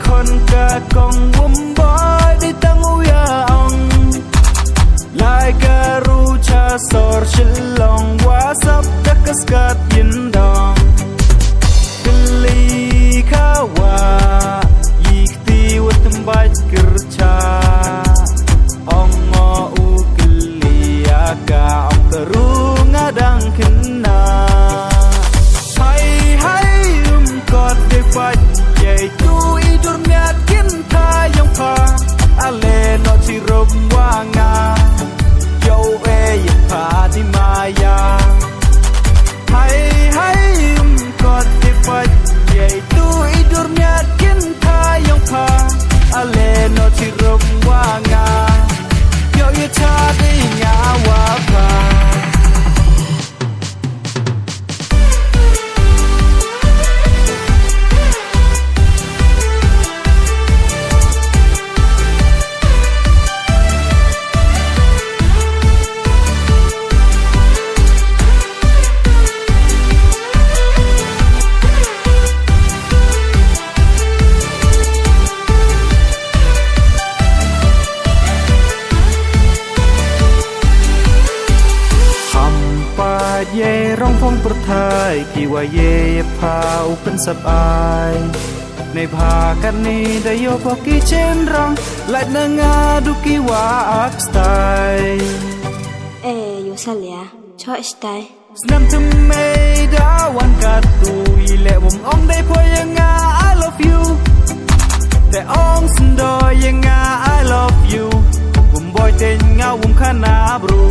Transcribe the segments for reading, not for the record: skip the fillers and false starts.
คนกะกองวุ้มบอยได้ตั้งอุยาองลายกะรู้ชาสอร์ชิลลองว่าสับตะกสกัดยินดองกลีข้าวายีกตีวัตมบัดกระชาองงออุกลีอากาองกะรู้งาดังขึ้นนาให้กอดได้ฟัดใหญ่ตูอีจุดเมียกินทายังพาอาเลนอที่รบว่างาโยเอยพาที่มายาให้กอดได้ฟัดใหญ่ตูอีจุดเมียกินทายังพาอาเลนอที่รบว่างาโยเอชาได้งาวาพาเย่ร้องพงประทายกี่ว่าเย่พาอุเป็นสับอายในพากันนี้ได้โยพอกี่เช่นร้องและนางาดูกี่ว่าอักสไตล์อยู่สัลยาชอบสไตล์สนามทำไมดาวันกัดตุยและผมอ่องได้พอยังงา I love you แต่อ่องสันดอยยังงา I love you ผมบอยเต็งงาผมขานาบรู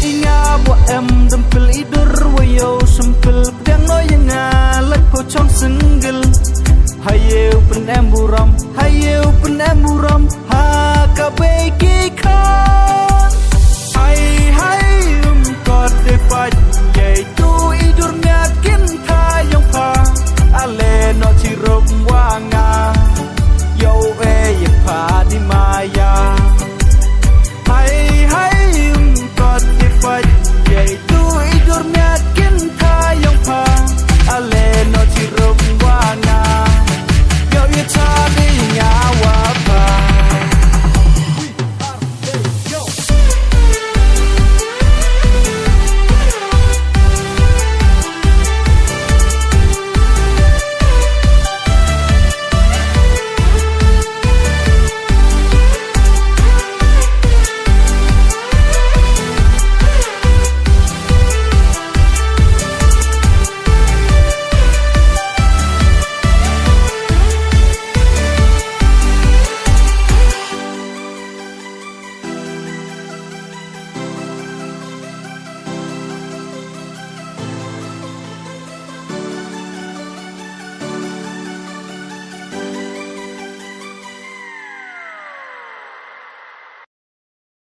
Inga buat dempel idur wayo sempel pedang no yenga lek pocong senggel hayeu pen buram ha ka beki